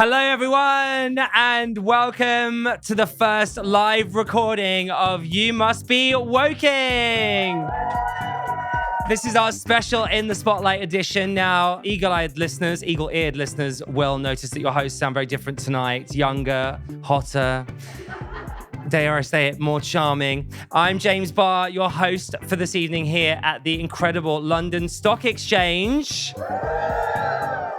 Hello, everyone, and welcome to the first live recording of You Must Be Woking. This is our special In the Spotlight edition. Now, eagle-eared listeners will notice that your hosts sound very different tonight. Younger, hotter, dare I say it, more charming. I'm James Barr, your host for this evening here at the incredible London Stock Exchange.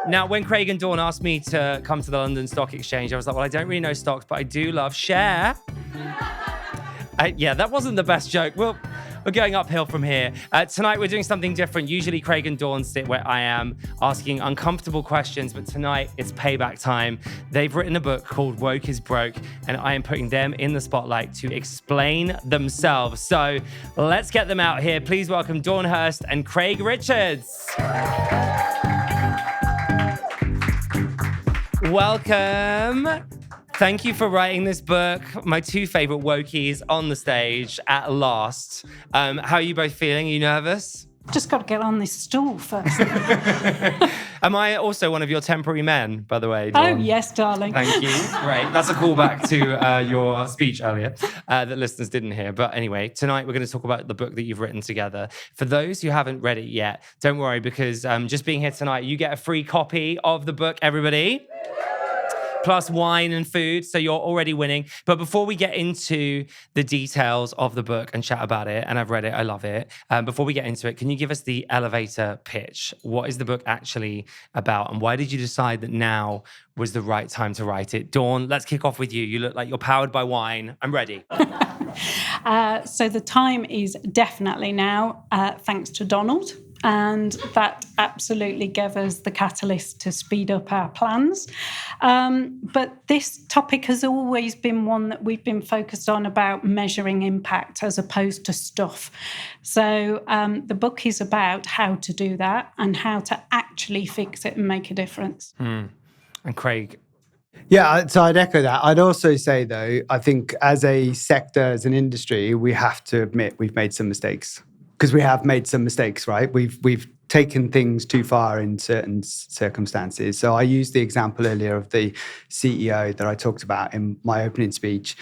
Now, when Craig and Dawn asked me to come to the London Stock Exchange, I was like, well, I don't really know stocks, but I do love share. Yeah, that wasn't the best joke. We're going uphill from here. Tonight, we're doing something different. Usually, Craig and Dawn sit where I am, asking uncomfortable questions, but tonight, it's payback time. They've written a book called Woke is Broke, and I am putting them in the spotlight to explain themselves. So let's get them out here. Please welcome Dawn Hurst and Craig Richards. Welcome. Thank you for writing this book. My two favorite wokies on the stage at last. How are you both feeling? Are you nervous? Just got to get on this stool first. Am I also one of your temporary men, by the way, Dawn? Oh, yes, darling. Thank you. Great. That's a callback to your speech earlier that listeners didn't hear. But anyway, tonight we're going to talk about the book that you've written together. For those who haven't read it yet, don't worry, because just being here tonight, you get a free copy of the book, everybody. Plus wine and food, so you're already winning. But before we get into the details of the book and chat about it, and I've read it, I love it. Before we get into it, can you give us the elevator pitch? What is the book actually about, and why did you decide that now was the right time to write it? Dawn, let's kick off with you. You look like you're powered by wine. I'm ready. So the time is definitely now, thanks to Donald. And that absolutely gave us the catalyst to speed up our plans. But this topic has always been one that we've been focused on about measuring impact as opposed to stuff. So the book is about how to do that and how to actually fix it and make a difference. And Craig? Yeah, so I'd echo that. I'd also say, though, I think as a sector, as an industry, we have to admit we've made some mistakes. Because we have made some mistakes, right? We've taken things too far in certain circumstances. So I used the example earlier of the CEO that I talked about in my opening speech,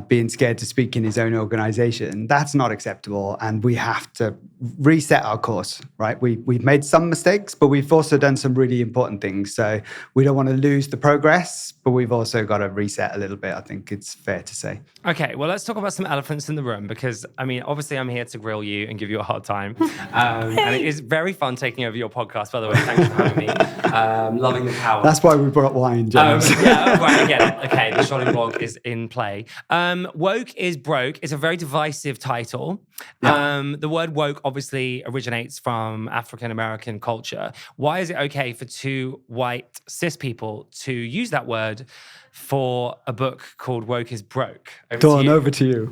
being scared to speak in his own organization. That's not acceptable, and we have to reset our course, right? We've made some mistakes, but we've also done some really important things. So we don't want to lose the progress, but we've also got to reset a little bit. I think it's fair to say. Okay, well, let's talk about some elephants in the room, because, I mean, obviously I'm here to grill you and give you a hard time. And it is very fun taking over your podcast, by the way. Thanks for having me. Loving the power. That's why we brought wine, James. Yeah, right, I get it. Okay, the Sholly blog is in play. Woke is Broke. It's a very divisive title. Yeah. The word woke obviously originates from African-American culture. Why is it okay for two white cis people to use that word for a book called Woke is Broke? Dawn, over to you.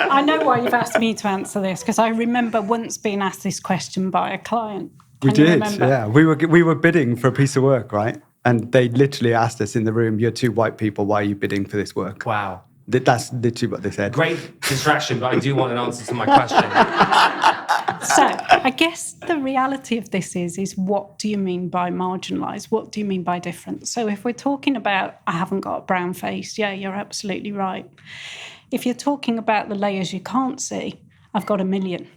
I know why you've asked me to answer this, because I remember once being asked this question by a client. We did, yeah. We were bidding for a piece of work, right? And they literally asked us in the room, "You're two white people, why are you bidding for this work?" Wow. That's literally what they said. Great distraction, but I do want an answer to my question. So I guess the reality of this is what do you mean by marginalised? What do you mean by different? So if we're talking about, I haven't got a brown face, yeah, you're absolutely right. If you're talking about the layers you can't see, I've got a million.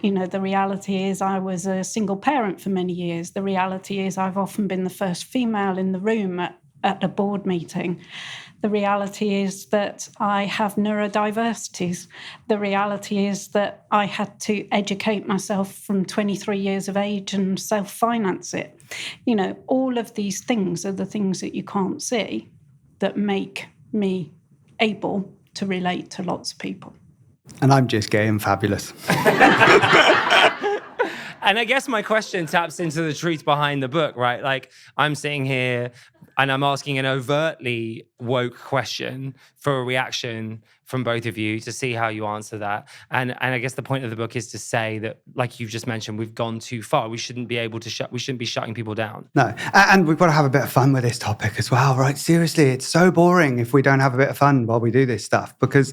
You know, the reality is I was a single parent for many years. The reality is I've often been the first female in the room at a board meeting. The reality is that I have neurodiversities. The reality is that I had to educate myself from 23 years of age and self-finance it. You know, all of these things are the things that you can't see that make me able to relate to lots of people. And I'm just gay and fabulous. And I guess my question taps into the truth behind the book, right? Like, I'm sitting here and I'm asking an overtly woke question for a reaction from both of you to see how you answer that. And I guess the point of the book is to say that, like you've just mentioned, we've gone too far. We shouldn't be able to we shouldn't be shutting people down. No, and we've got to have a bit of fun with this topic as well, right? Seriously, it's so boring if we don't have a bit of fun while we do this stuff, because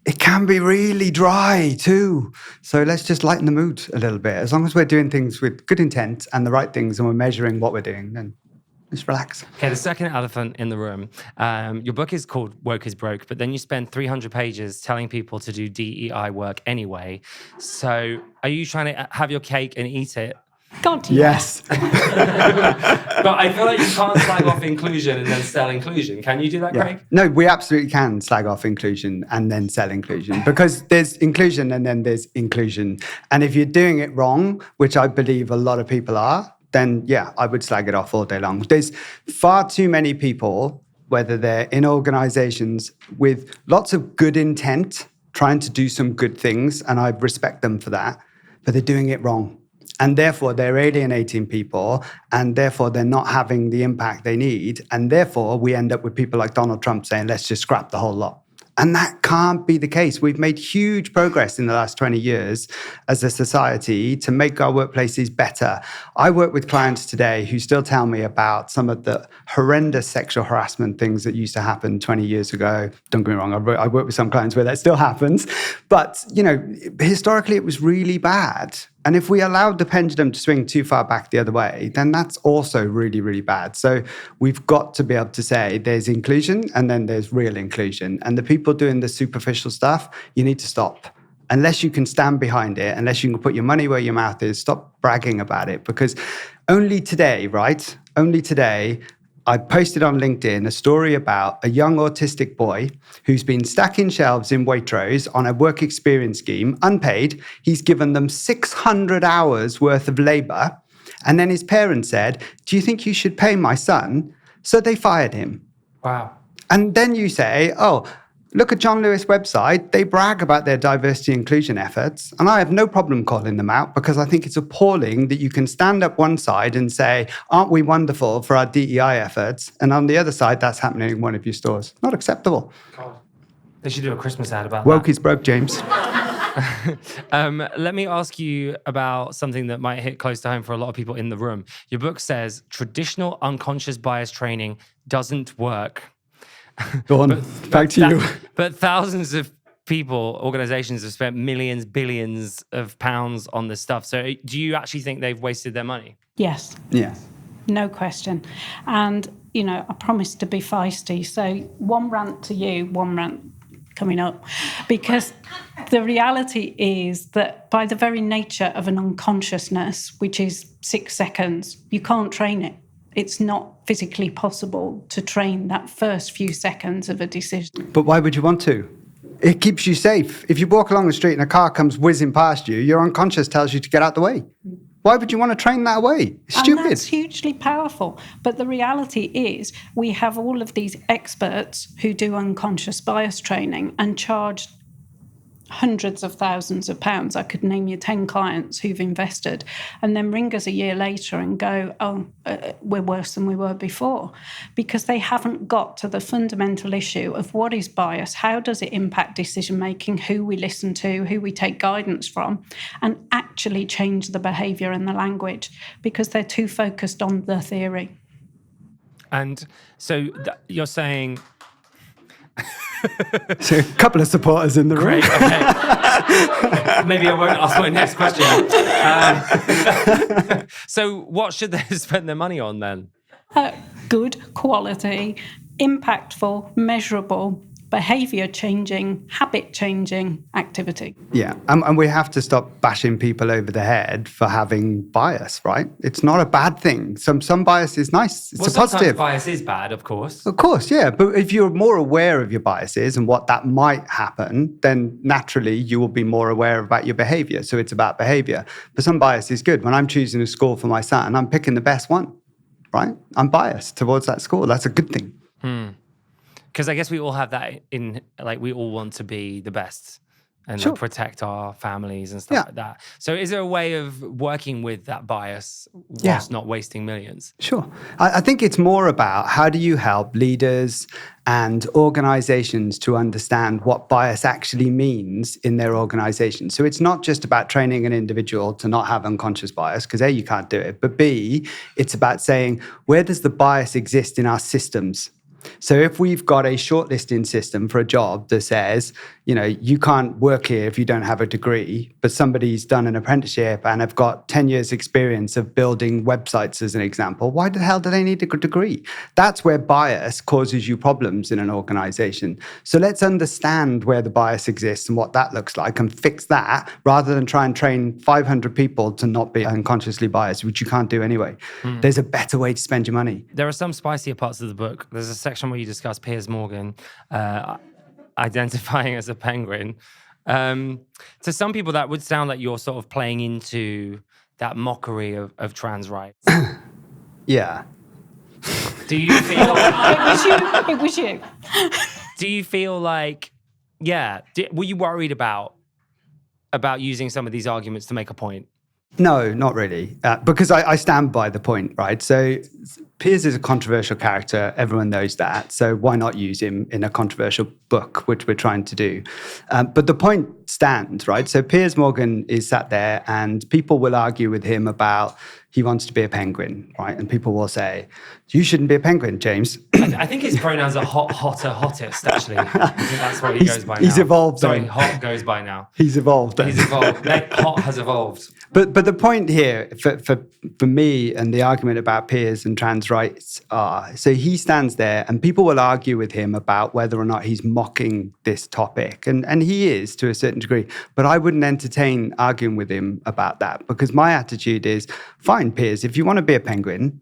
it can be really dry too. So let's just lighten the mood a little bit. As long as we're doing things with good intent and the right things and we're measuring what we're doing, then Just relax. Okay, the second elephant in the room. Your book is called Woke is Broke, but then you spend 300 pages telling people to do DEI work anyway. So are you trying to have your cake and eat it? God, Yes. But I feel like you can't slag off inclusion and then sell inclusion. Can you do that, Craig? No, we absolutely can slag off inclusion and then sell inclusion, because there's inclusion and then there's inclusion. And if you're doing it wrong, which I believe a lot of people are, then yeah, I would slag it off all day long. There's far too many people, whether they're in organizations with lots of good intent, trying to do some good things, and I respect them for that, but they're doing it wrong. And therefore, they're alienating people, and therefore, they're not having the impact they need. And therefore, we end up with people like Donald Trump saying, let's just scrap the whole lot. And that can't be the case. We've made huge progress in the last 20 years as a society to make our workplaces better. I work with clients today who still tell me about some of the horrendous sexual harassment things that used to happen 20 years ago. Don't get me wrong, I work with some clients where that still happens. But, historically, it was really bad. And if we allowed the pendulum to swing too far back the other way, then that's also really, really bad. So we've got to be able to say there's inclusion and then there's real inclusion. And the people doing the superficial stuff, you need to stop. Unless you can stand behind it, unless you can put your money where your mouth is, stop bragging about it. Because only today, I posted on LinkedIn a story about a young autistic boy who's been stacking shelves in Waitrose on a work experience scheme, unpaid. He's given them 600 hours worth of labor. And then his parents said, do you think you should pay my son? So they fired him. Wow. And then you say, oh, look at John Lewis' website. They brag about their diversity inclusion efforts. And I have no problem calling them out, because I think it's appalling that you can stand up one side and say, aren't we wonderful for our DEI efforts? And on the other side, that's happening in one of your stores. Not acceptable. God. They should do a Christmas ad about Woke that. is broke, James. Let me ask you about something that might hit close to home for a lot of people in the room. Your book says traditional unconscious bias training doesn't work. Go on, back to you. But thousands of people, organizations have spent millions, billions of pounds on this stuff. So do you actually think they've wasted their money? Yes. Yeah. No question. And, I promised to be feisty. So one rant to you, one rant coming up. Because the reality is that by the very nature of an unconsciousness, which is 6 seconds, you can't train it. It's not physically possible to train that first few seconds of a decision. But why would you want to? It keeps you safe. If you walk along the street and a car comes whizzing past you, your unconscious tells you to get out the way. Why would you want to train that way? It's stupid. And that's hugely powerful. But the reality is we have all of these experts who do unconscious bias training and charge hundreds of thousands of pounds. I could name you 10 clients who've invested and then ring us a year later and go, we're worse than we were before, because they haven't got to the fundamental issue of what is bias, how does it impact decision making, who we listen to, who we take guidance from, and actually change the behaviour and the language, because they're too focused on the theory. And so you're saying... So a couple of supporters in the room. Great, okay. Maybe I won't ask my next question. So what should they spend their money on then? Good quality, impactful, measurable, behaviour-changing, habit-changing activity. Yeah, and we have to stop bashing people over the head for having bias, right? It's not a bad thing. Some bias is nice. It's a positive. Sometimes bias is bad, of course. Of course, yeah. But if you're more aware of your biases and what that might happen, then naturally you will be more aware about your behaviour. So it's about behaviour. But some bias is good. When I'm choosing a school for my son, I'm picking the best one, right? I'm biased towards that school. That's a good thing. Because I guess we all have that we all want to be the best and Sure. protect our families and stuff like that. So is there a way of working with that bias whilst not wasting millions? Sure. I think it's more about how do you help leaders and organizations to understand what bias actually means in their organization. So it's not just about training an individual to not have unconscious bias, because A, you can't do it, but B, it's about saying, where does the bias exist in our systems? So if we've got a shortlisting system for a job that says, you can't work here if you don't have a degree, but somebody's done an apprenticeship and have got 10 years experience of building websites as an example, why the hell do they need a degree? That's where bias causes you problems in an organization. So let's understand where the bias exists and what that looks like and fix that rather than try and train 500 people to not be unconsciously biased, which you can't do anyway. There's a better way to spend your money. There are some spicier parts of the book. There's a section where you discuss Piers Morgan identifying as a penguin. To some people, that would sound like you're sort of playing into that mockery of trans rights. Yeah. Do you feel... It was you. Do you feel like, were you worried about using some of these arguments to make a point? No, not really, because I stand by the point, right? So Piers is a controversial character. Everyone knows that. So why not use him in a controversial book, which we're trying to do? But the point stands, right? So Piers Morgan is sat there and people will argue with him about he wants to be a penguin, right? And people will say, you shouldn't be a penguin, James. I think his pronouns are hottest, actually. I think that's what he goes by now. He's evolved. Sorry, hot goes by now. He's evolved. He's evolved. Hot has evolved. But the point here for me and the argument about Piers and trans rights are, so he stands there and people will argue with him about whether or not he's mocking this topic. And he is to a certain degree. But I wouldn't entertain arguing with him about that because my attitude is, fine, Piers, if you want to be a penguin,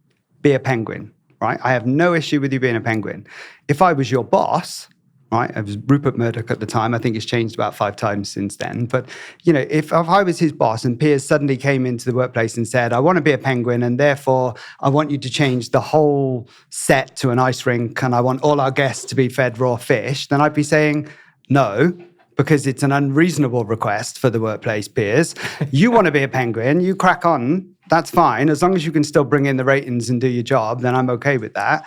right? I have no issue with you being a penguin. If I was your boss, right? I was Rupert Murdoch at the time. I think it's changed about 5 times since then. But, if I was his boss and Piers suddenly came into the workplace and said, I want to be a penguin and therefore I want you to change the whole set to an ice rink and I want all our guests to be fed raw fish, then I'd be saying, no, because it's an unreasonable request for the workplace, Piers. You want to be a penguin, you crack on, that's fine. As long as you can still bring in the ratings and do your job, then I'm okay with that.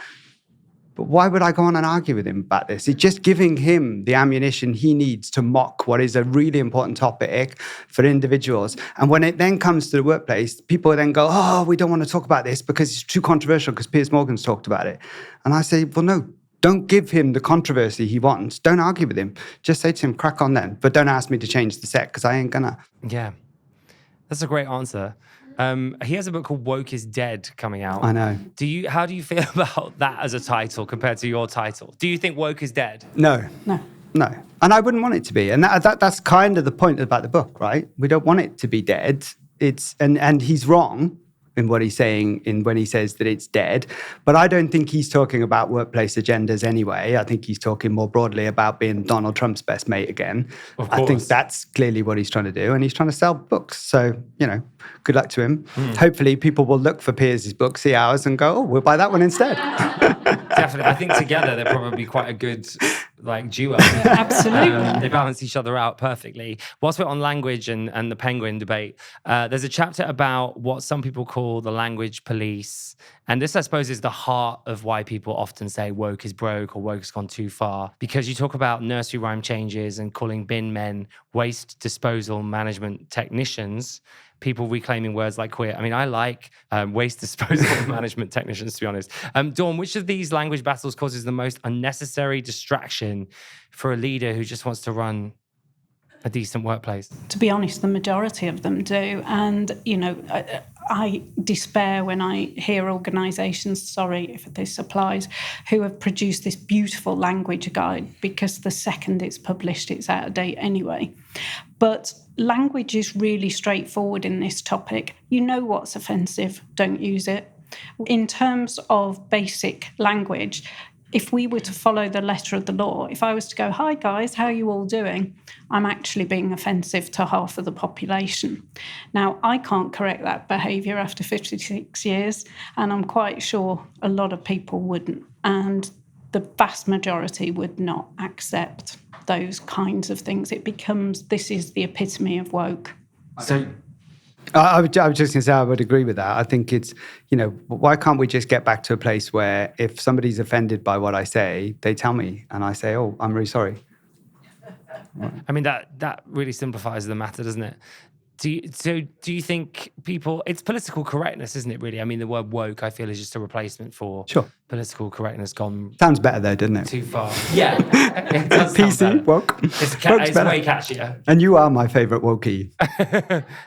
But why would I go on and argue with him about this? It's just giving him the ammunition he needs to mock what is a really important topic for individuals. And when it then comes to the workplace, people then go, oh, we don't want to talk about this because it's too controversial because Piers Morgan's talked about it. And I say, well, no, don't give him the controversy he wants. Don't argue with him. Just say to him, crack on then. But don't ask me to change the set because I ain't gonna. Yeah, that's a great answer. He has a book called Woke is Dead coming out. I know. How do you feel about that as a title compared to your title? Do you think woke is dead? No. And I wouldn't want it to be. And that's kind of the point about the book, right? We don't want it to be dead. And he's wrong in what he's saying when he says that it's dead. But I don't think he's talking about workplace agendas anyway. I think he's talking more broadly about being Donald Trump's best mate again. Of course. I think that's clearly what he's trying to do. And he's trying to sell books. So, good luck to him. Hopefully people will look for Piers' book, see ours and go, oh, we'll buy that one instead. Definitely. I think together they're probably quite a good duo. Absolutely. They balance each other out perfectly. Whilst we're on language and the penguin debate, there's a chapter about what some people call the language police. And this, I suppose, is the heart of why people often say woke is broke or woke has gone too far. Because you talk about nursery rhyme changes and calling bin men waste disposal management technicians, people reclaiming words like queer. I mean, I like waste disposal management technicians, to be honest. Dawn, which of these language battles causes the most unnecessary distraction for a leader who just wants to run a decent workplace? To be honest, the majority of them do. And, I despair when I hear organisations, sorry if this applies, who have produced this beautiful language guide because the second it's published, it's out of date anyway. But language is really straightforward in this topic. You know what's offensive, don't use it. In terms of basic language, if we were to follow the letter of the law, if I was to go, hi guys, how are you all doing? I'm actually being offensive to half of the population. Now, I can't correct that behaviour after 56 years, and I'm quite sure a lot of people wouldn't. And the vast majority would not accept those kinds of things. It becomes, this is the epitome of woke. So I was just going to say I would agree with that. I think it's, why can't we just get back to a place where if somebody's offended by what I say, they tell me and I say, oh, I'm really sorry. I mean, that really simplifies the matter, doesn't it? Do you think people, it's political correctness, isn't it, really? I mean, the word woke, I feel, is just a replacement for political correctness gone Sounds better though, doesn't it? too far. Yeah, it does sound PC, better. woke. It's way catchier. And you are my favourite wokey.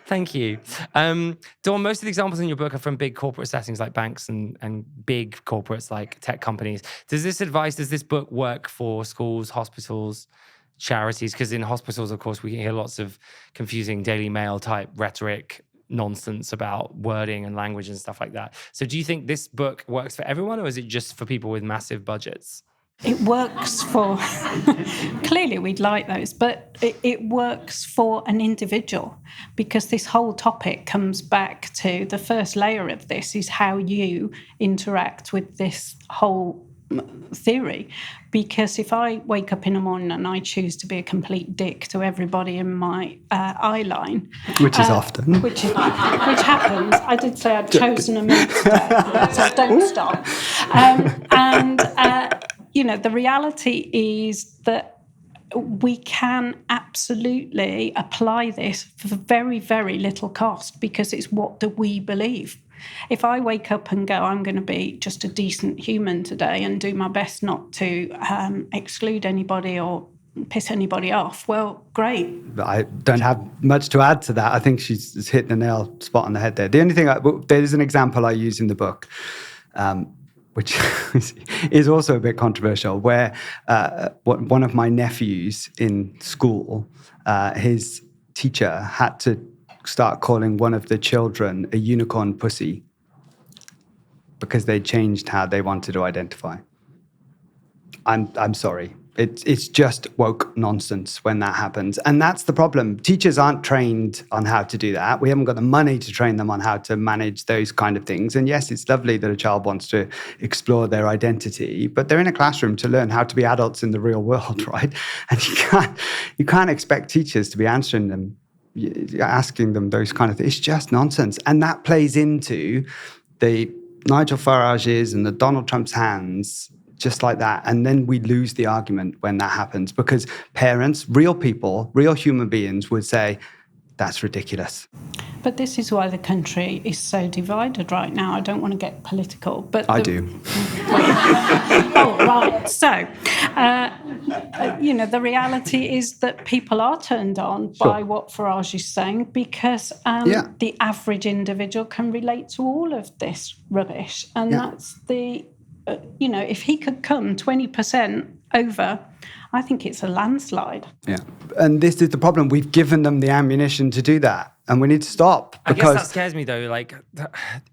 Thank you. Dawn, most of the examples in your book are from big corporate settings like banks and big corporates like tech companies. Does this book work for schools, hospitals, charities? Because in hospitals, of course, we hear lots of confusing Daily Mail type rhetoric nonsense about wording and language and stuff like that. So do you think this book works for everyone, or is it just for people with massive budgets? It works for, clearly we'd like those, but it works for an individual, because this whole topic comes back to the first layer of this is how you interact with this whole theory. Because if I wake up in the morning and I choose to be a complete dick to everybody in my eye line, which is often, which happens. I did say I'd chosen a minute today, so don't stop. The reality is that we can absolutely apply this for very, very little cost, because it's what do we believe. If I wake up and go, I'm going to be just a decent human today and do my best not to exclude anybody or piss anybody off, well, great. I don't have much to add to that. I think she's hit the nail spot on the head there. The only thing, there's an example I use in the book, which is also a bit controversial, where one of my nephews in school, his teacher had to start calling one of the children a unicorn pussy because they changed how they wanted to identify. I'm sorry. It's just woke nonsense when that happens. And that's the problem. Teachers aren't trained on how to do that. We haven't got the money to train them on how to manage those kind of things. And yes, it's lovely that a child wants to explore their identity, but they're in a classroom to learn how to be adults in the real world, right? And you can't expect teachers to be asking them those kind of things. It's just nonsense. And that plays into the Nigel Farage's and the Donald Trump's hands, just like that. And then we lose the argument when that happens, because parents, real people, real human beings would say, that's ridiculous. But this is why the country is so divided right now. I don't want to get political, but I do. Oh, right. So, the reality is that people are turned on by what Farage is saying, because the average individual can relate to all of this rubbish. And that's the, if he could come 20% over, I think it's a landslide. Yeah. And this is the problem. We've given them the ammunition to do that. And we need to stop. I guess that scares me, though, like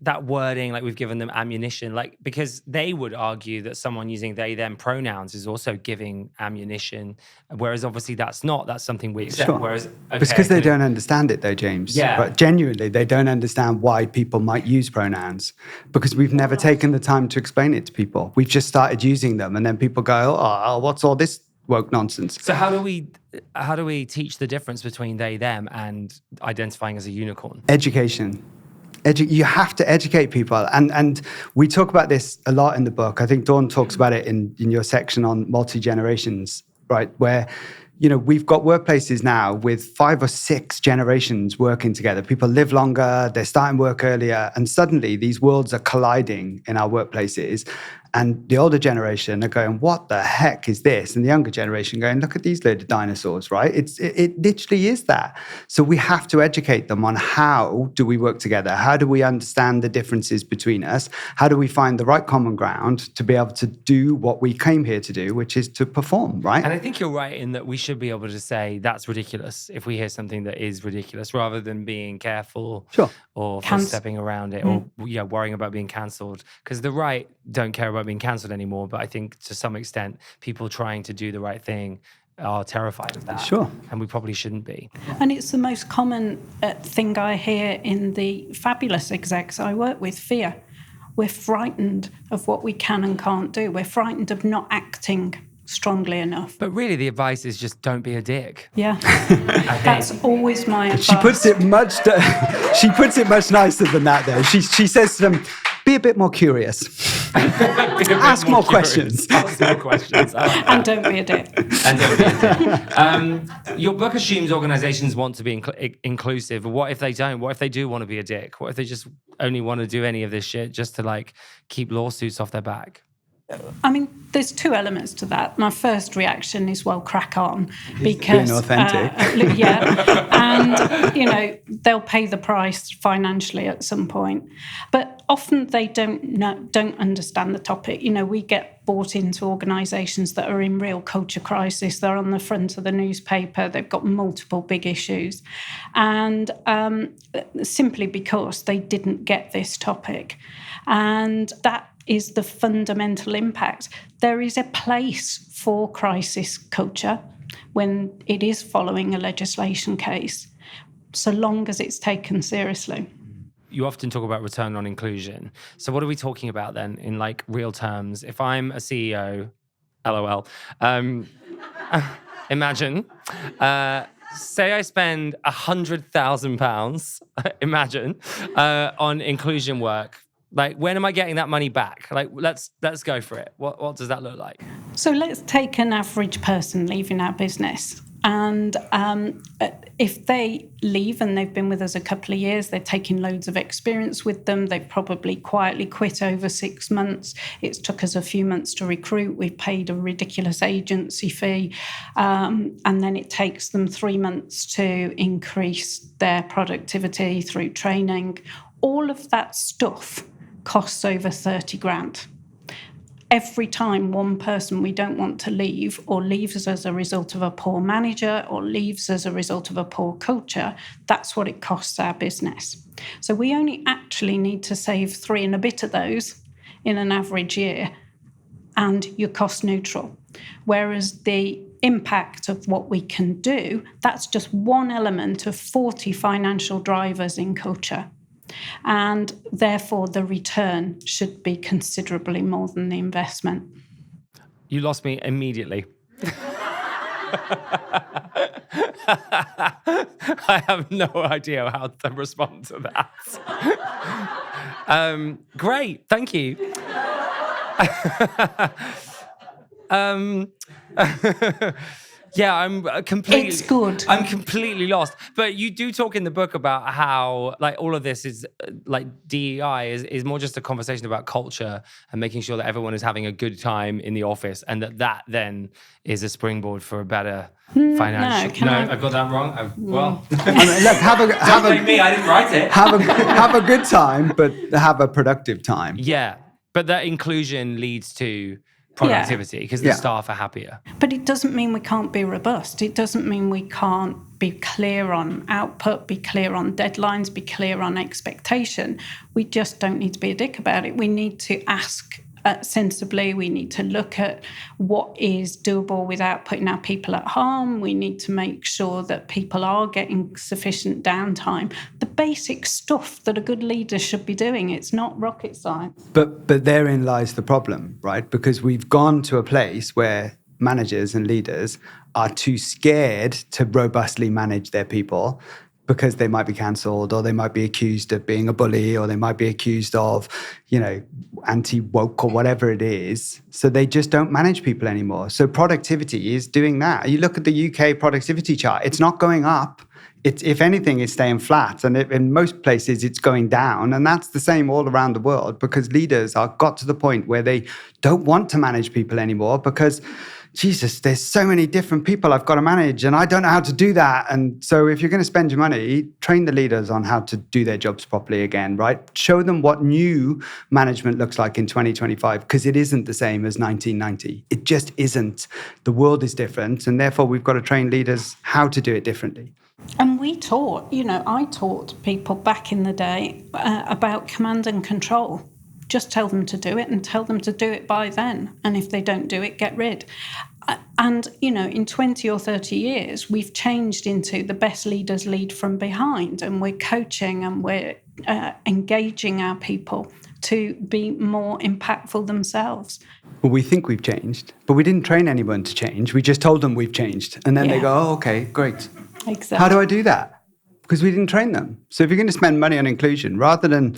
that wording, like we've given them ammunition, like because they would argue that someone using they, them pronouns is also giving ammunition, whereas obviously that's something we accept. Sure. Whereas, because they don't understand it, though, James. Yeah. But genuinely, they don't understand why people might use pronouns, because we've never taken the time to explain it to people. We've just started using them, and then people go, oh, what's all this woke nonsense? So how do we teach the difference between they, them and identifying as a unicorn? Education. You have to educate people. And we talk about this a lot in the book. I think Dawn talks about it in your section on multi-generations, right? Where, we've got workplaces now with 5 or 6 generations working together. People live longer, they're starting work earlier, and suddenly these worlds are colliding in our workplaces. And the older generation are going, what the heck is this? And the younger generation going, look at these little dinosaurs, right? It literally is that. So we have to educate them on how do we work together? How do we understand the differences between us? How do we find the right common ground to be able to do what we came here to do, which is to perform, right? And I think you're right in that we should be able to say that's ridiculous if we hear something that is ridiculous, rather than being careful or stepping around it or worrying about being cancelled. Because the right don't care about being cancelled anymore, but I think to some extent people trying to do the right thing are terrified of that. Sure. And we probably shouldn't be. And it's the most common thing I hear in the fabulous execs I work with, fear. We're frightened of what we can and can't do. We're frightened of not acting strongly enough. But really the advice is just don't be a dick. Yeah. That's always my advice. She puts it much nicer than that, though. She says to them, be a bit more curious. Ask more questions. Ask more questions. And don't be a dick. And don't be a dick. Your book assumes organizations want to be inclusive. What if they don't? What if they do want to be a dick? What if they just only want to do any of this shit just to like keep lawsuits off their back? I mean, there's two elements to that. My first reaction is, well, crack on, because being authentic. and they'll pay the price financially at some point. But often they don't understand the topic. We get bought into organisations that are in real culture crisis. They're on the front of the newspaper. They've got multiple big issues, and simply because they didn't get this topic, and that is the fundamental impact. There is a place for crisis culture when it is following a legislation case, so long as it's taken seriously. You often talk about return on inclusion. So what are we talking about then in like real terms? If I'm a CEO, LOL, imagine, say I spend £100,000, imagine, on inclusion work. Like, when am I getting that money back? Like, let's go for it. What does that look like? So let's take an average person leaving our business. And if they leave and they've been with us a couple of years, they're taking loads of experience with them. They've probably quietly quit over 6 months. It's took us a few months to recruit. We've paid a ridiculous agency fee. And then it takes them 3 months to increase their productivity through training. All of that stuff costs over 30 grand. Every time one person we don't want to leave, or leaves as a result of a poor manager, or leaves as a result of a poor culture, that's what it costs our business. So we only actually need to save 3 and a bit of those in an average year, and you're cost neutral. Whereas the impact of what we can do, that's just one element of 40 financial drivers in culture. And therefore, the return should be considerably more than the investment. You lost me immediately. I have no idea how to respond to that. Great, thank you. Yeah, I'm completely. It's good. I'm completely lost. But you do talk in the book about how, like, all of this is like DEI is more just a conversation about culture and making sure that everyone is having a good time in the office, and that then is a springboard for a better financial. No, I got that wrong. Well, look, have a me. I didn't write it. Have a good time, but have a productive time. Yeah, but that inclusion leads to productivity because the staff are happier. But it doesn't mean we can't be robust. It doesn't mean we can't be clear on output, be clear on deadlines, be clear on expectation. We just don't need to be a dick about it. We need to ask sensibly. We need to look at what is doable without putting our people at harm. We need to make sure that people are getting sufficient downtime. The basic stuff that a good leader should be doing. It's not rocket science. But therein lies the problem, right? Because we've gone to a place where managers and leaders are too scared to robustly manage their people, because they might be cancelled, or they might be accused of being a bully, or they might be accused of, anti-woke or whatever it is. So they just don't manage people anymore. So productivity is doing that. You look at the UK productivity chart, it's not going up. It's, if anything, it's staying flat. And in most places, it's going down. And that's the same all around the world, because leaders are got to the point where they don't want to manage people anymore because, Jesus, there's so many different people I've got to manage and I don't know how to do that. And so if you're going to spend your money, train the leaders on how to do their jobs properly again, right? Show them what new management looks like in 2025, because it isn't the same as 1990. It just isn't. The world is different, and therefore we've got to train leaders how to do it differently. And I taught people back in the day about command and control. Just tell them to do it and tell them to do it by then. And if they don't do it, get rid. And, in 20 or 30 years, we've changed into the best leaders lead from behind. And we're coaching and we're engaging our people to be more impactful themselves. Well, we think we've changed, but we didn't train anyone to change. We just told them we've changed. And then they go, oh, okay, great. Exactly. How do I do that? Because we didn't train them. So if you're going to spend money on inclusion, rather than,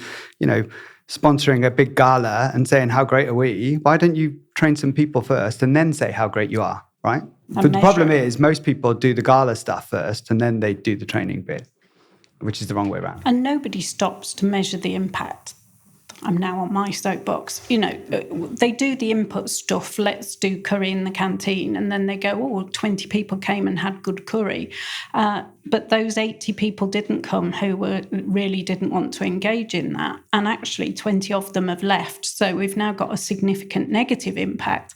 sponsoring a big gala and saying, how great are we? Why don't you train some people first and then say how great you are, right? But the problem is most people do the gala stuff first and then they do the training bit, which is the wrong way around. And nobody stops to measure the impact. I'm now on my soapbox. You know, they do the input stuff. Let's do curry in the canteen. And then they go, 20 people came and had good curry. But those 80 people didn't come who really didn't want to engage in that. And actually 20 of them have left. So we've now got a significant negative impact.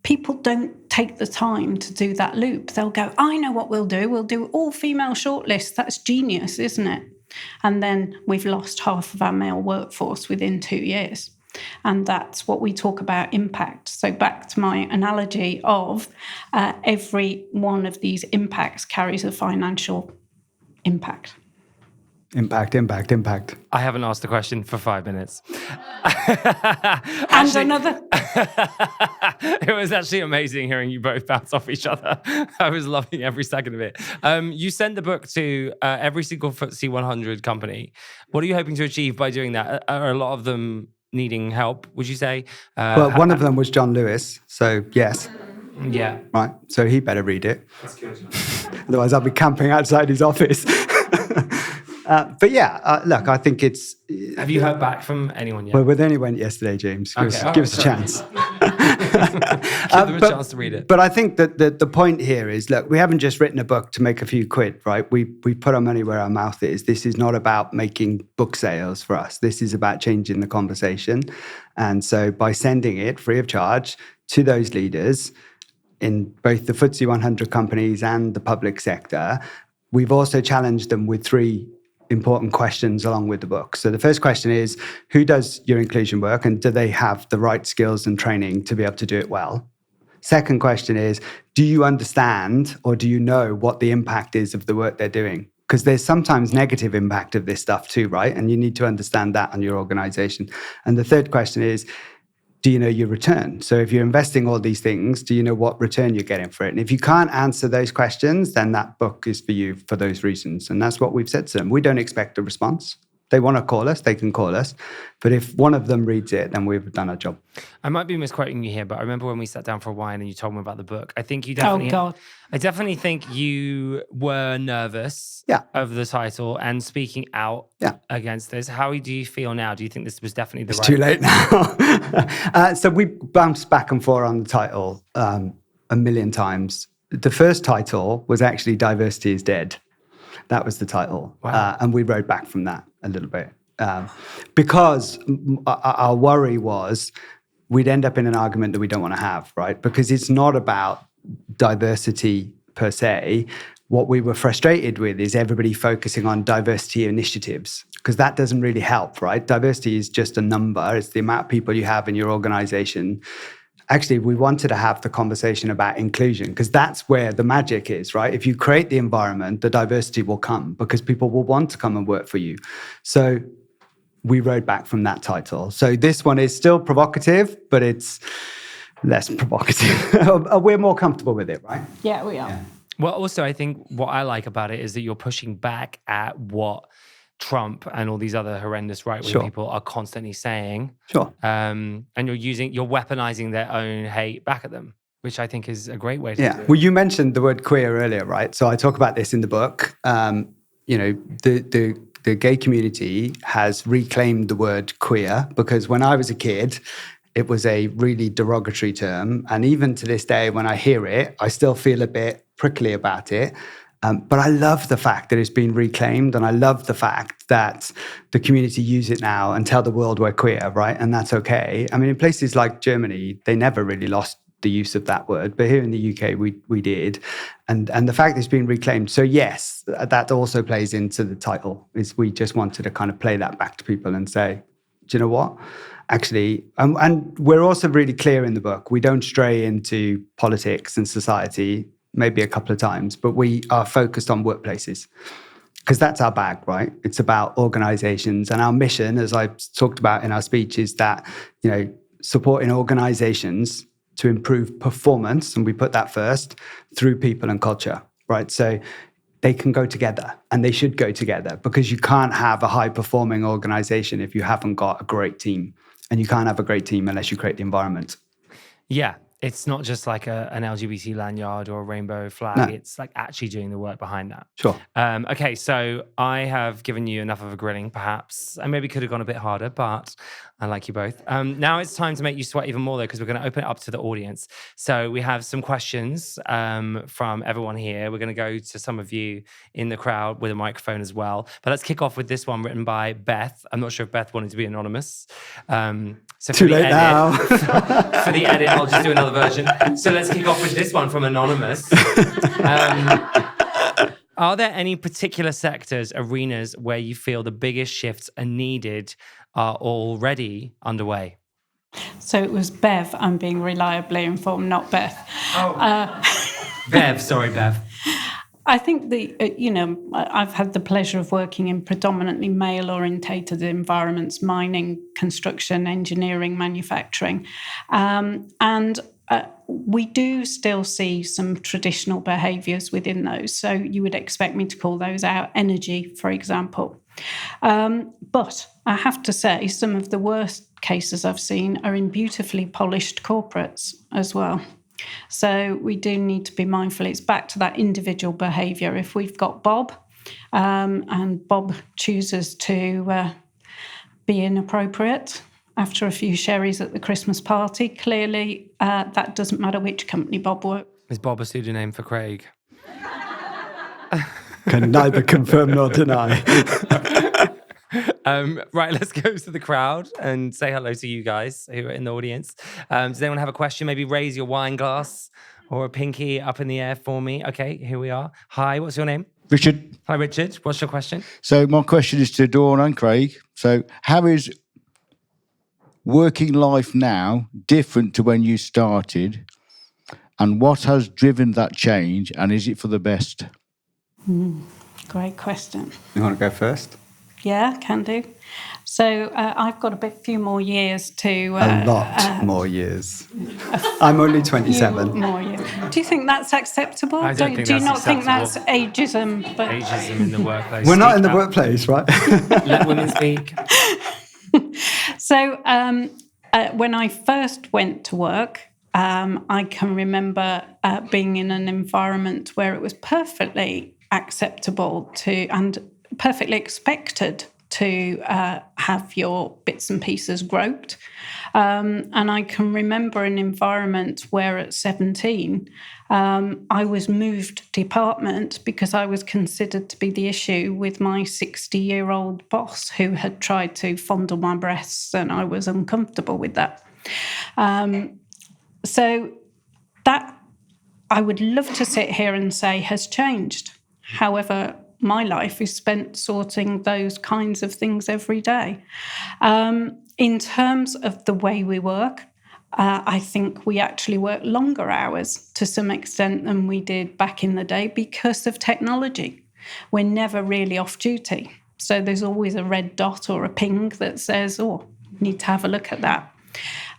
People don't take the time to do that loop. They'll go, I know what we'll do. We'll do all female shortlists. That's genius, isn't it? And then we've lost half of our male workforce within 2 years. And that's what we talk about impact. So back to my analogy of every one of these impacts carries a financial impact. Impact. I haven't asked the question for 5 minutes. And another. It was actually amazing hearing you both bounce off each other. I was loving every second of it. You send the book to every single FTSE 100 company. What are you hoping to achieve by doing that? Are a lot of them needing help, would you say? Well, one of them was John Lewis, so yes. Yeah. Right, so he better read it. That's good. Otherwise I'll be camping outside his office. But yeah, look, I think it's... Have you heard back from anyone yet? Well, we only went yesterday, James. Give us a chance. Give them a chance to read it. But I think that the point here is, look, we haven't just written a book to make a few quid, right? We put our money where our mouth is. This is not about making book sales for us. This is about changing the conversation. And so by sending it free of charge to those leaders in both the FTSE 100 companies and the public sector, we've also challenged them with 3 important questions along with the book. So the first question is, who does your inclusion work and do they have the right skills and training to be able to do it well? Second question is, do you understand or do you know what the impact is of the work they're doing? Because there's sometimes negative impact of this stuff too, right? And you need to understand that on your organization. And the third question is, do you know your return? So if you're investing all these things, do you know what return you're getting for it? And if you can't answer those questions, then that book is for you for those reasons. And that's what we've said to them. We don't expect a response. They want to call us, they can call us. But if one of them reads it, then we've done our job. I might be misquoting you here, but I remember when we sat down for a wine and you told me about the book. I think you definitely... Oh, God. I definitely think you were nervous over the title and speaking out against this. How do you feel now? Do you think this was definitely the right... It's too late now. So we bounced back and forth on the title a million times. The first title was actually Diversity is Dead. That was the title. Wow. And we rode back from that a little bit. Because our worry was we'd end up in an argument that we don't want to have, right? Because it's not about diversity per se. What we were frustrated with is everybody focusing on diversity initiatives, because that doesn't really help, right? Diversity is just a number. It's the amount of people you have in your organization. Actually, we wanted to have the conversation about inclusion because that's where the magic is, right? If you create the environment, the diversity will come because people will want to come and work for you. So we rode back from that title. So this one is still provocative, but it's less provocative. We're more comfortable with it, right? Yeah, we are. Yeah. Well, also, I think what I like about it is that you're pushing back at what Trump and all these other horrendous right-wing people are constantly saying. Sure. And you're weaponizing their own hate back at them, which I think is a great way to do it. Well, you mentioned the word queer earlier, right? So I talk about this in the book. The gay community has reclaimed the word queer because when I was a kid, it was a really derogatory term. And even to this day, when I hear it, I still feel a bit prickly about it. But I love the fact that it's been reclaimed, and I love the fact that the community use it now and tell the world we're queer, right? And that's okay. I mean, in places like Germany, they never really lost the use of that word, but here in the UK, we did. And the fact that it's been reclaimed. So yes, that also plays into the title, is we just wanted to kind of play that back to people and say, do you know what? Actually, and we're also really clear in the book, we don't stray into politics and society, maybe a couple of times, but we are focused on workplaces because that's our bag, right? It's about organizations, and our mission, as I talked about in our speech, is that, supporting organizations to improve performance, and we put that first, through people and culture, right? So they can go together, and they should go together, because you can't have a high-performing organization if you haven't got a great team. And you can't have a great team unless you create the environment. Yeah, it's not just like an LGBT lanyard or a rainbow flag. No. It's like actually doing the work behind that. Sure. Okay, so I have given you enough of a grilling, perhaps. I maybe could have gone a bit harder, but I like you both. Now it's time to make you sweat even more, though, because we're going to open it up to the audience. So we have some questions from everyone here. We're going to go to some of you in the crowd with a microphone as well. But let's kick off with this one written by Beth. I'm not sure if Beth wanted to be anonymous. So Too late now. For the edit, I'll just do another version. So let's kick off with this one from Anonymous. Are there any particular sectors, arenas where you feel the biggest shifts are needed are already underway? So it was Bev. I'm being reliably informed, not Beth. Bev, sorry, Bev. I think I've had the pleasure of working in predominantly male-orientated environments: mining, construction, engineering, manufacturing, and we do still see some traditional behaviours within those. So you would expect me to call those out. Energy, for example. But I have to say, some of the worst cases I've seen are in beautifully polished corporates as well. So we do need to be mindful. It's back to that individual behaviour. If we've got Bob, and Bob chooses to be inappropriate after a few sherries at the Christmas party, clearly that doesn't matter which company Bob works. Is Bob a pseudonym for Craig? Can neither confirm nor deny. Right, let's go to the crowd and say hello to you guys who are in the audience. Does anyone have a question? Maybe raise your wine glass or a pinky up in the air for me. Okay, here we are. Hi, what's your name? Richard. Hi, Richard. What's your question? So my question is to Dawn and Craig. So how is working life now different to when you started? And what has driven that change? And is it for the best? Great question. You want to go first? Yeah, can do. So I've got few more years to... A lot more years. I'm only 27. More years. Do you think that's acceptable? I don't think do you that's not think that's acceptable. ageism? But... Ageism in the workplace. We're not in the Speak up. workplace, right? Let women speak. So when I first went to work, I can remember being in an environment where it was perfectly acceptable to and perfectly expected to have your bits and pieces groped. And I can remember an environment where at 17, I was moved department because I was considered to be the issue with my 60-year-old boss who had tried to fondle my breasts, and I was uncomfortable with that. So that I would love to sit here and say has changed. However, my life is spent sorting those kinds of things every day. In terms of the way we work, I think we actually work longer hours to some extent than we did back in the day because of technology. We're never really off duty. So there's always a red dot or a ping that says, oh, need to have a look at that.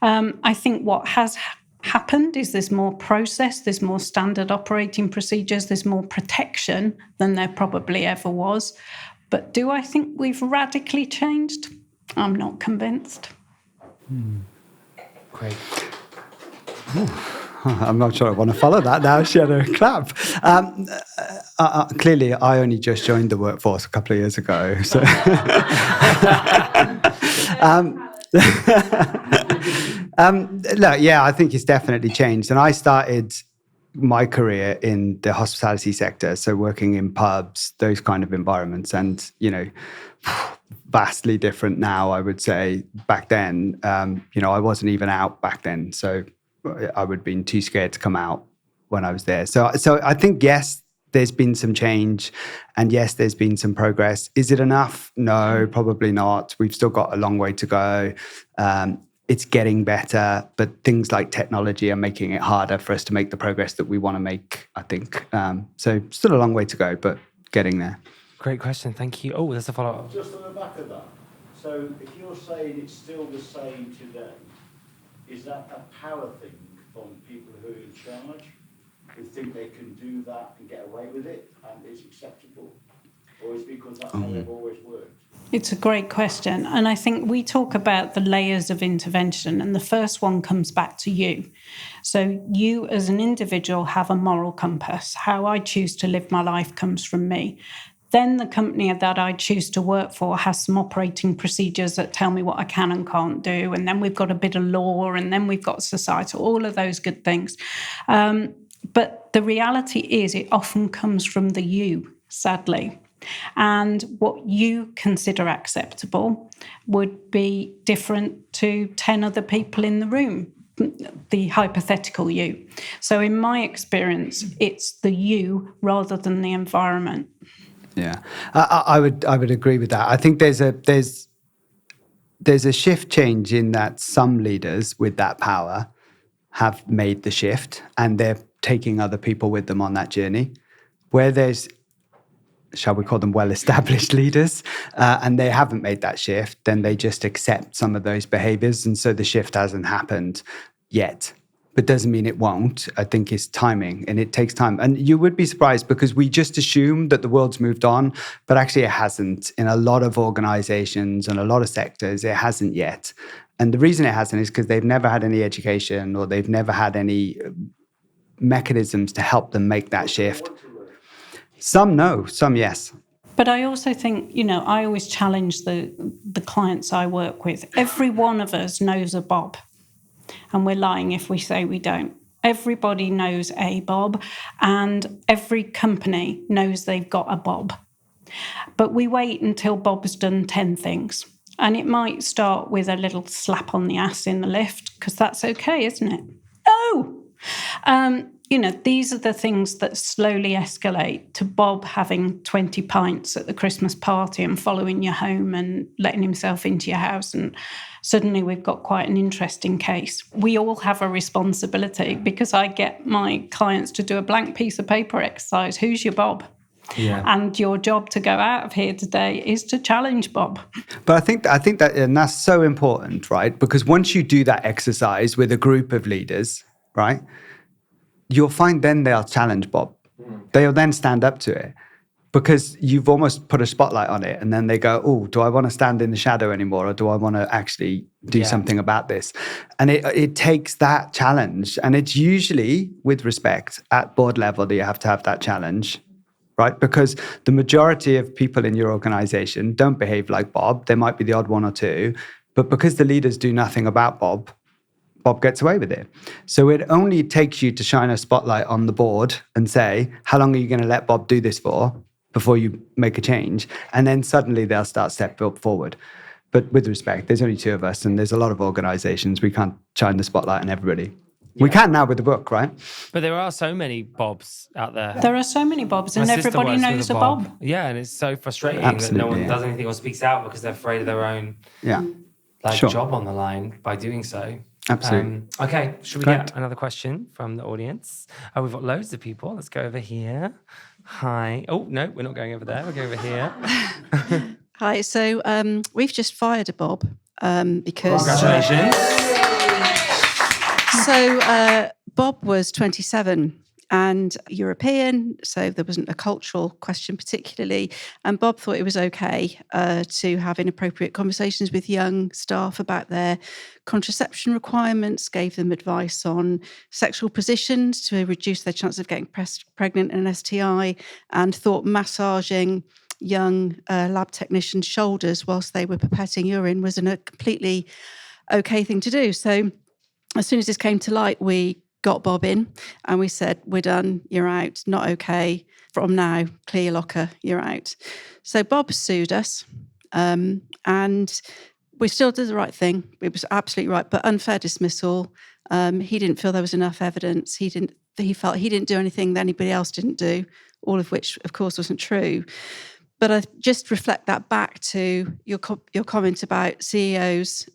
I think what has happened is there's more process, there's more standard operating procedures, there's more protection than there probably ever was. But do I think we've radically changed? I'm not convinced. Great. I'm not sure I want to follow that now. She had a clap. Clearly, I only just joined the workforce a couple of years ago. So. Look, yeah, I think it's definitely changed. And I started my career in the hospitality sector, so working in pubs, those kind of environments. And, vastly different now, I would say. Back then, I wasn't even out back then. So I would have been too scared to come out when I was there. So I think, yes, there's been some change, and yes, there's been some progress. Is it enough? No, probably not. We've still got a long way to go. It's getting better, but things like technology are making it harder for us to make the progress that we want to make, I think. So still a long way to go, but getting there. Great question. Thank you. Oh, there's a follow-up. Just on the back of that, so if you're saying it's still the same today, is that a power thing from people who are in charge? who think they can do that and get away with it and it's acceptable? Or is it because that's how they've always worked? It's a great question. And I think we talk about the layers of intervention, and the first one comes back to you. So you as an individual have a moral compass. How I choose to live my life comes from me. Then the company that I choose to work for has some operating procedures that tell me what I can and can't do. And then we've got a bit of law, and then we've got societal, all of those good things. But the reality is it often comes from the you, sadly. And what you consider acceptable would be different to 10 other people in the room, the hypothetical you. So in my experience, it's the you rather than the environment. Yeah, I would agree with that. I think there's a shift change in that some leaders with that power have made the shift and they're taking other people with them on that journey. Where there's, shall we call them well-established leaders, and they haven't made that shift, then they just accept some of those behaviors. And so the shift hasn't happened yet. But doesn't mean it won't. I think it's timing, and it takes time. And you would be surprised because we just assume that the world's moved on, but actually it hasn't. In a lot of organizations and a lot of sectors, it hasn't yet. And the reason it hasn't is because they've never had any education or they've never had any mechanisms to help them make that shift. Some no, some yes. But I also think, I always challenge the clients I work with. Every one of us knows a Bob, and we're lying if we say we don't. Everybody knows a Bob, and every company knows they've got a Bob. But we wait until Bob's done 10 things. And it might start with a little slap on the ass in the lift, because that's okay, isn't it? Oh! These are the things that slowly escalate to Bob having 20 pints at the Christmas party and following you home and letting himself into your house. And suddenly we've got quite an interesting case. We all have a responsibility, because I get my clients to do a blank piece of paper exercise. Who's your Bob? Yeah. And your job to go out of here today is to challenge Bob. But I think that, and that's so important, right? Because once you do that exercise with a group of leaders, right, you'll find then they'll challenge Bob. They'll then stand up to it because you've almost put a spotlight on it. And then they go, oh, do I want to stand in the shadow anymore? Or do I want to actually do something about this? And it takes that challenge. And it's usually, with respect, at board level that you have to have that challenge, right? Because the majority of people in your organization don't behave like Bob. There might be the odd one or two. But because the leaders do nothing about Bob gets away with it. So it only takes you to shine a spotlight on the board and say, how long are you going to let Bob do this for before you make a change? And then suddenly they'll start stepping forward. But with respect, there's only 2 of us and there's a lot of organizations. We can't shine the spotlight on everybody. Yeah. We can now with the book, right? But there are so many Bobs out there. There are so many Bobs, and everybody knows a Bob. Yeah, and it's so frustrating that no one does anything or speaks out because they're afraid of their own job on the line by doing so. Absolutely. Okay, should we get another question from the audience? Oh, we've got loads of people. Let's go over here. Hi. Oh, no, we're not going over there. We're going over here. Hi. So we've just fired a Bob because... Congratulations. So Bob was 27 and European, so there wasn't a cultural question particularly. And Bob thought it was okay to have inappropriate conversations with young staff about their contraception requirements, gave them advice on sexual positions to reduce their chance of getting pregnant and an STI, and thought massaging young lab technicians' shoulders whilst they were pipetting urine was a completely okay thing to do. So as soon as this came to light, we got Bob in and we said, we're done, you're out, not okay. From now, clear your locker, you're out. So Bob sued us and we still did the right thing. It was absolutely right, but unfair dismissal. He didn't feel there was enough evidence. He felt he didn't do anything that anybody else didn't do, all of which, of course, wasn't true. But I just reflect that back to your comment about CEOs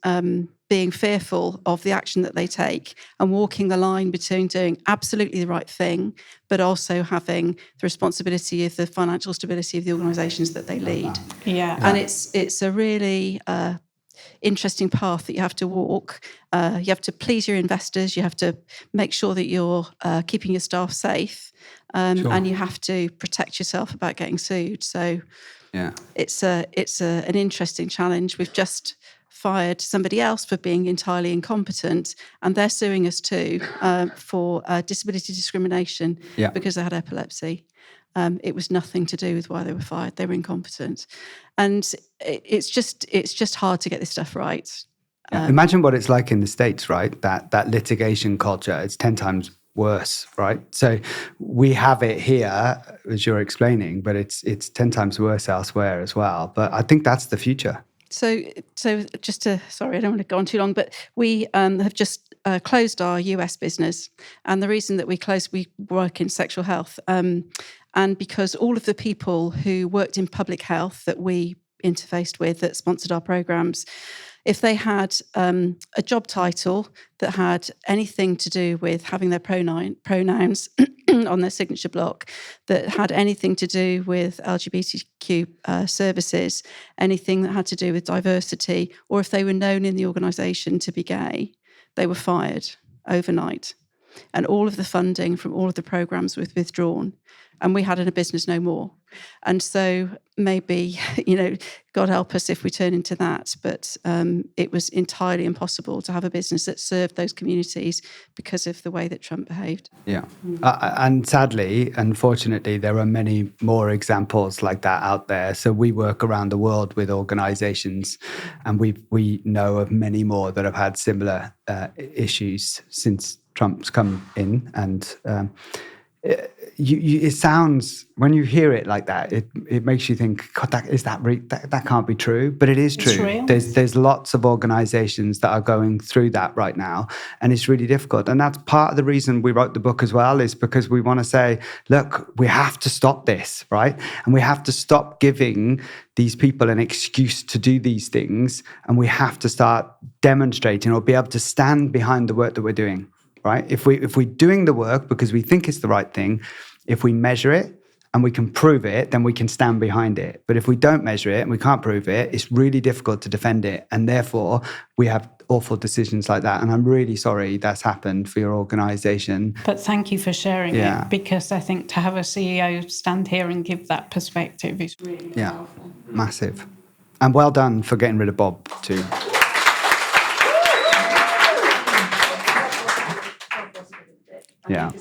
being fearful of the action that they take and walking the line between doing absolutely the right thing, but also having the responsibility of the financial stability of the organisations that they lead. Yeah. And it's a really interesting path that you have to walk. You have to please your investors. You have to make sure that you're keeping your staff safe, and you have to protect yourself about getting sued. So it's an interesting challenge. We've just fired somebody else for being entirely incompetent, and they're suing us too for disability discrimination because they had epilepsy. It was nothing to do with why they were fired. They were incompetent, and it's just hard to get this stuff right. Imagine what it's like in the States, right? That litigation culture, it's 10 times worse, right? So we have it here, as you're explaining, but it's 10 times worse elsewhere as well. But I think that's the future. So just to, sorry, I don't want to go on too long, but we have just closed our US business. And the reason that we closed, we work in sexual health. And because all of the people who worked in public health that we interfaced with, that sponsored our programs, if they had a job title that had anything to do with having their pronouns on their signature block, that had anything to do with LGBTQ services, anything that had to do with diversity, or if they were known in the organisation to be gay, they were fired overnight. And all of the funding from all of the programmes was withdrawn. And we had a business no more. And so maybe, God help us if we turn into that. But it was entirely impossible to have a business that served those communities because of the way that Trump behaved. Yeah. And sadly, unfortunately, there are many more examples like that out there. So we work around the world with organizations, and we know of many more that have had similar issues since Trump's come in. And it sounds, when you hear it like that, it makes you think, God, that can't be true, but it is true. There's lots of organizations that are going through that right now, and it's really difficult. And that's part of the reason we wrote the book as well, is because we want to say, look, we have to stop this, right? And we have to stop giving these people an excuse to do these things, and we have to start demonstrating or be able to stand behind the work that we're doing. Right? If we're doing the work because we think it's the right thing, if we measure it and we can prove it, then we can stand behind it. But if we don't measure it and we can't prove it, it's really difficult to defend it. And therefore, we have awful decisions like that. And I'm really sorry that's happened for your organisation. But thank you for sharing it, because I think to have a CEO stand here and give that perspective is really powerful. Massive. And well done for getting rid of Bob too. Yeah.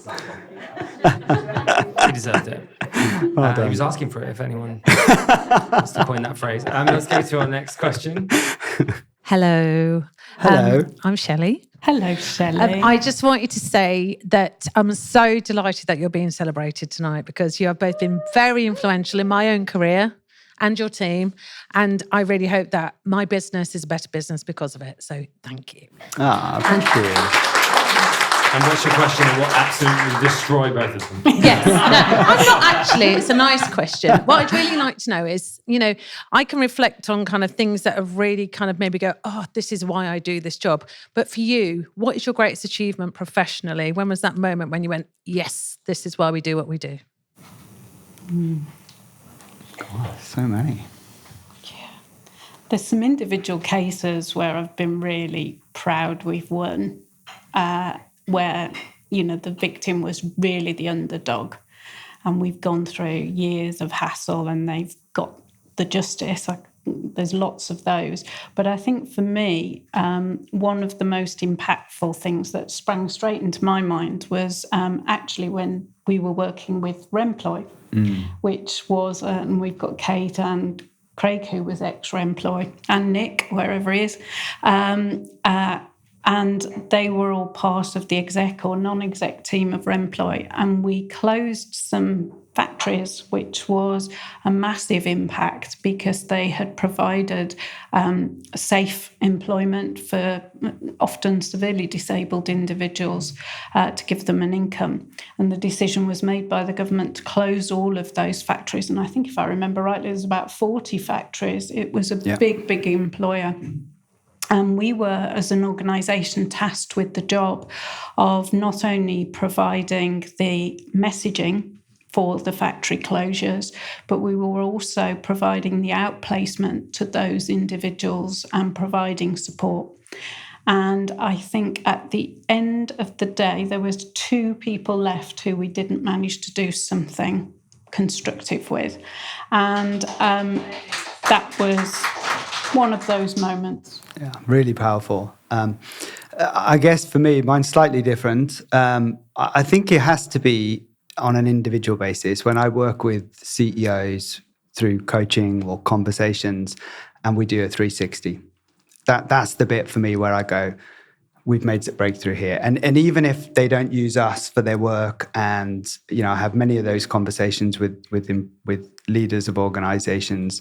He deserved it. He was asking for it, if anyone wants to coin that phrase. Let's go to our next question. Hello. I'm Shelley. Hello, Shelley. I just want you to say that I'm so delighted that you're being celebrated tonight, because you have both been very influential in my own career and your team. And I really hope that my business is a better business because of it. So thank you. Thank you. And what's your question? What absolutely destroy both of them? Yes. No, I'm not actually. It's a nice question. What I'd really like to know is, I can reflect on kind of things that have really kind of maybe go, this is why I do this job. But for you, what is your greatest achievement professionally? When was that moment when you went, yes, this is why we do what we do? God, so many. Yeah. There's some individual cases where I've been really proud we've won. Where, the victim was really the underdog, and we've gone through years of hassle and they've got the justice. There's lots of those. But I think for me, one of the most impactful things that sprang straight into my mind was actually when we were working with Remploy, which was, and we've got Kate and Craig, who was ex-Remploy, and Nick, wherever he is, and they were all part of the exec or non-exec team of Remploy. And we closed some factories, which was a massive impact because they had provided safe employment for often severely disabled individuals to give them an income. And the decision was made by the government to close all of those factories. And I think if I remember rightly, there's about 40 factories. It was a big, big employer. And we were, as an organisation, tasked with the job of not only providing the messaging for the factory closures, but we were also providing the outplacement to those individuals and providing support. And I think at the end of the day, there was 2 people left who we didn't manage to do something constructive with. And that was one of those moments. Yeah, really powerful. I guess for me, mine's slightly different. I think it has to be on an individual basis. When I work with CEOs through coaching or conversations, and we do a 360, that's the bit for me where I go, we've made a breakthrough here. And even if they don't use us for their work, and I have many of those conversations with leaders of organizations,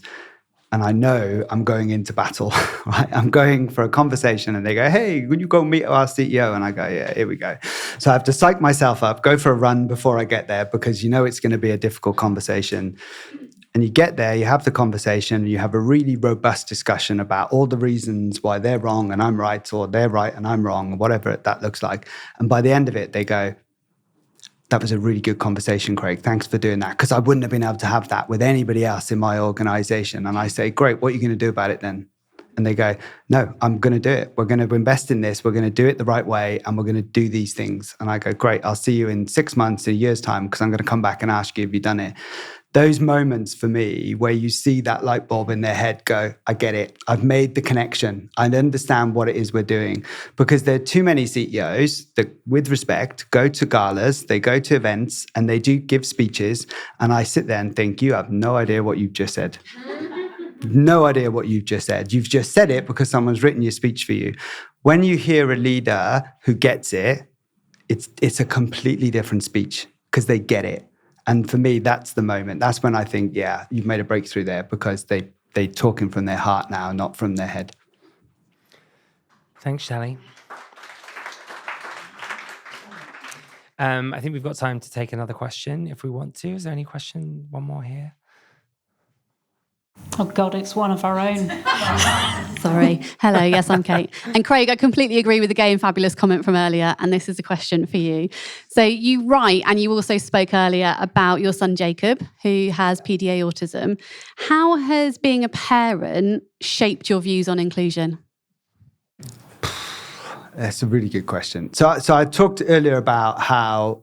and I know I'm going into battle, right? I'm going for a conversation and they go, hey, would you go meet our CEO? And I go, yeah, here we go. So I have to psych myself up, go for a run before I get there, because it's going to be a difficult conversation. And you get there, you have the conversation, you have a really robust discussion about all the reasons why they're wrong and I'm right, or they're right and I'm wrong, or whatever that looks like. And by the end of it, they go, that was a really good conversation, Craig. Thanks for doing that. Because I wouldn't have been able to have that with anybody else in my organization. And I say, great, what are you going to do about it then? And they go, no, I'm going to do it. We're going to invest in this. We're going to do it the right way. And we're going to do these things. And I go, great, I'll see you in 6 months, a year's time, because I'm going to come back and ask you if you've done it. Those moments for me where you see that light bulb in their head go, I get it. I've made the connection. I understand what it is we're doing. Because there are too many CEOs that, with respect, go to galas, they go to events, and they do give speeches. And I sit there and think, you have no idea what you've just said. No idea what you've just said. You've just said it because someone's written your speech for you. When you hear a leader who gets it, it's a completely different speech because they get it. And for me, that's the moment. That's when I think, yeah, you've made a breakthrough there, because they're talking from their heart now, not from their head. Thanks, Shelley. I think we've got time to take another question if we want to. Is there any question? One more here. Oh, God, it's one of our own. Sorry. Hello, yes, I'm Kate. And Craig, I completely agree with the gay and fabulous comment from earlier, and this is a question for you. So you write, and you also spoke earlier about your son Jacob, who has PDA autism. How has being a parent shaped your views on inclusion? That's a really good question. So I talked earlier about how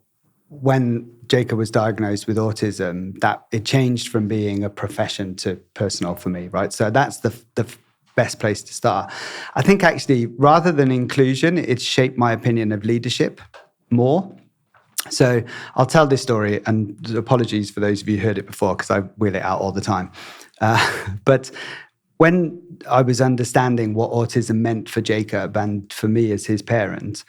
when Jacob was diagnosed with autism, that it changed from being a profession to personal for me, right? So that's the best place to start. I think actually, rather than inclusion, it shaped my opinion of leadership more. So I'll tell this story, and apologies for those of you who heard it before, because I wheel it out all the time. But when I was understanding what autism meant for Jacob and for me as his parent,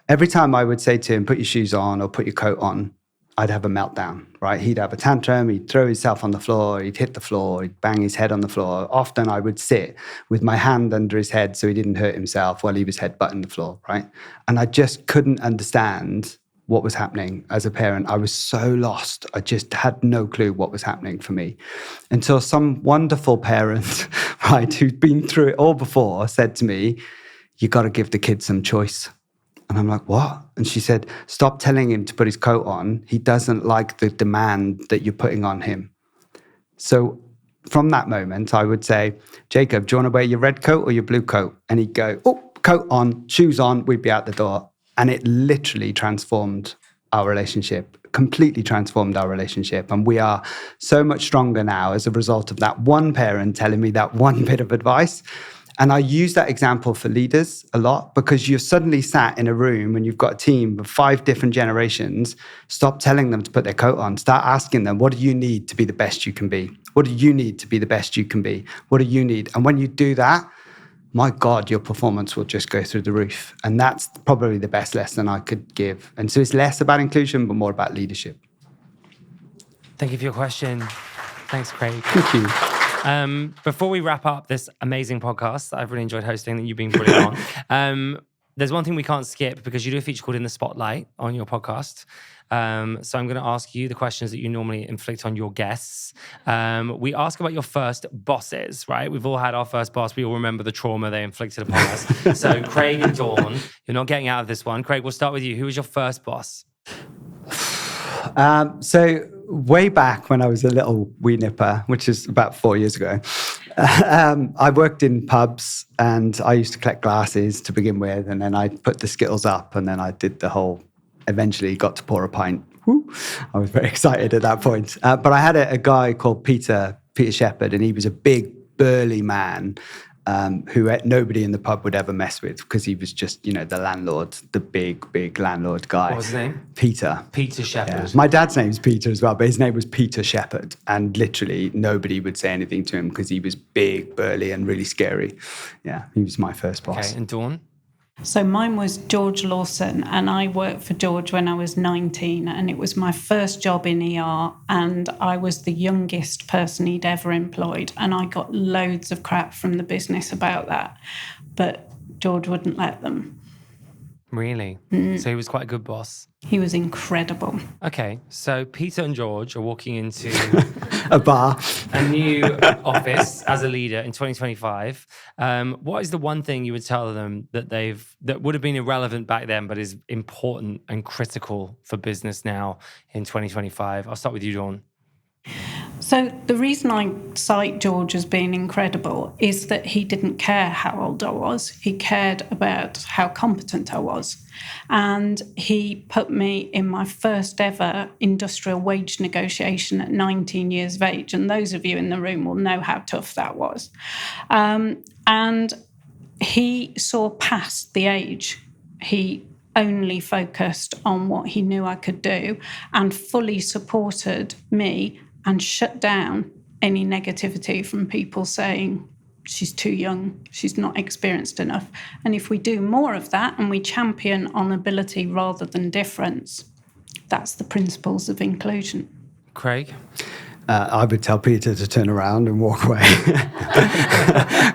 every time I would say to him, put your shoes on or put your coat on, I'd have a meltdown, right? He'd have a tantrum, he'd throw himself on the floor, he'd hit the floor, he'd bang his head on the floor. Often I would sit with my hand under his head so he didn't hurt himself while he was headbutting the floor, right? And I just couldn't understand what was happening as a parent. I was so lost. I just had no clue what was happening for me. Until some wonderful parent, right, who'd been through it all before said to me, you got to give the kid some choice. And I'm like, what? And she said, stop telling him to put his coat on. He doesn't like the demand that you're putting on him. So from that moment, I would say, Jacob, do you want to wear your red coat or your blue coat? And he'd go, oh, coat on, shoes on, we'd be out the door. And it literally transformed our relationship, completely transformed our relationship. And we are so much stronger now as a result of that one parent telling me that one bit of advice. And I use that example for leaders a lot, because you're suddenly sat in a room and you've got a team of 5 different generations. Stop telling them to put their coat on. Start asking them, what do you need to be the best you can be? What do you need to be the best you can be? What do you need? And when you do that, my God, your performance will just go through the roof. And that's probably the best lesson I could give. And so it's less about inclusion, but more about leadership. Thank you for your question. Thanks, Craig. Thank you. Before we wrap up this amazing podcast that I've really enjoyed hosting, that you've been brilliant on, there's one thing we can't skip, because you do a feature called In the Spotlight on your podcast. So I'm going to ask you the questions that you normally inflict on your guests. We ask about your first bosses, right? We've all had our first boss. We all remember the trauma they inflicted upon us. So Craig and Dawn, you're not getting out of this one. Craig, we'll start with you. Who was your first boss? So way back when I was a little wee nipper, which is about 4 years ago, I worked in pubs and I used to collect glasses to begin with. And then I put the Skittles up and then I did the whole, eventually got to pour a pint. Woo. I was very excited at that point. But I had a guy called Peter Shepherd, and he was a big, burly man who nobody in the pub would ever mess with because he was just, the landlord, the big landlord guy. What was his name? Peter. Peter Shepherd. Yeah. My dad's name's Peter as well, but his name was Peter Shepherd. And literally nobody would say anything to him because he was big, burly, and really scary. Yeah, he was my first boss. Okay, and Dawn? So mine was George Lawson, and I worked for George when I was 19, and it was my first job in ER, and I was the youngest person he'd ever employed, and I got loads of crap from the business about that, but George wouldn't let them. Really? So he was quite a good boss. He was incredible. Okay, so Peter and George are walking into A bar. a new office as a leader in 2025. What is the one thing you would tell them that would have been irrelevant back then, but is important and critical for business now in 2025? I'll start with you, Dawn. So the reason I cite George as being incredible is that he didn't care how old I was. He cared about how competent I was. And he put me in my first ever industrial wage negotiation at 19 years of age. And those of you in the room will know how tough that was. And he saw past the age. He only focused on what he knew I could do and fully supported me and shut down any negativity from people saying she's too young, she's not experienced enough. And if we do more of that and we champion on ability rather than difference, that's the principles of inclusion. Craig? I would tell Peter to turn around and walk away.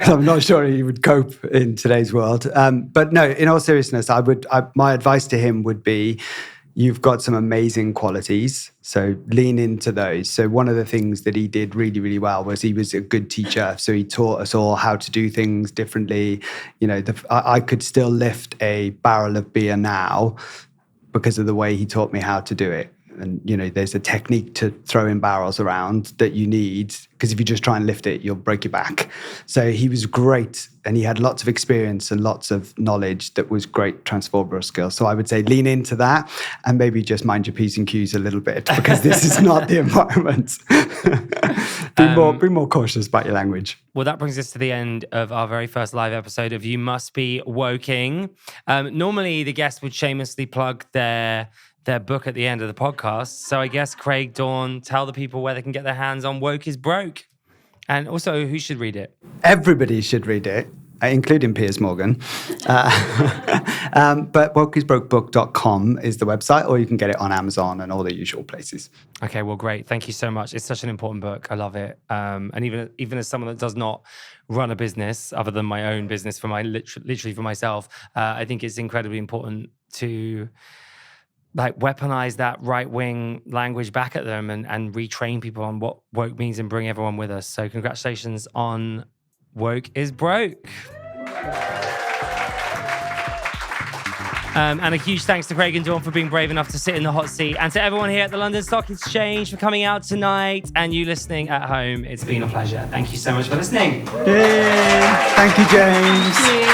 I'm not sure he would cope in today's world. But no, in all seriousness, my advice to him would be, you've got some amazing qualities, so lean into those. So one of the things that he did really, really well was he was a good teacher. So he taught us all how to do things differently. I could still lift a barrel of beer now because of the way he taught me how to do it. And, there's a technique to throwing barrels around that you need, because if you just try and lift it, you'll break your back. So he was great, and he had lots of experience and lots of knowledge that was great transferable skills. So I would say lean into that and maybe just mind your P's and Q's a little bit, because this is not the environment. Be more cautious about your language. Well, that brings us to the end of our very first live episode of You Must Be Woking. Normally, the guests would shamelessly plug their book at the end of the podcast. So I guess, Craig, Dawn, tell the people where they can get their hands on Woke is Broke. And also, who should read it? Everybody should read it, including Piers Morgan. But wokeisbrokebook.com is the website, or you can get it on Amazon and all the usual places. Okay, well, great. Thank you so much. It's such an important book. I love it. And even as someone that does not run a business other than my own business for literally for myself, I think it's incredibly important to weaponize that right-wing language back at them and retrain people on what woke means and bring everyone with us. So congratulations on Woke is Broke. And a huge thanks to Craig and Dawn for being brave enough to sit in the hot seat, and to everyone here at the London Stock Exchange for coming out tonight, and you listening at home. It's been a pleasure. Thank you so much for listening. Yay. Thank you, James. Thank you.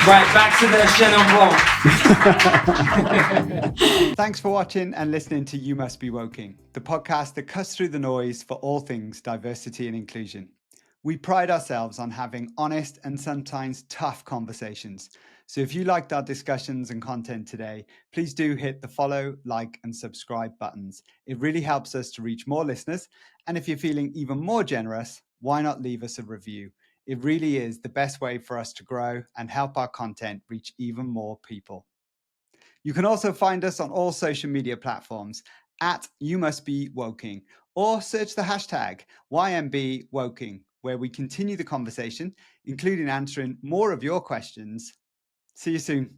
Right, back to the Chenin Blanc. Thanks for watching and listening to You Must Be Woking, the podcast that cuts through the noise for all things diversity and inclusion. We pride ourselves on having honest and sometimes tough conversations. So if you liked our discussions and content today, please do hit the follow, like, and subscribe buttons. It really helps us to reach more listeners. And if you're feeling even more generous, why not leave us a review? It really is the best way for us to grow and help our content reach even more people. You can also find us on all social media platforms at You Must Be Woking, or search the hashtag YMBWoking, where we continue the conversation, including answering more of your questions. See you soon.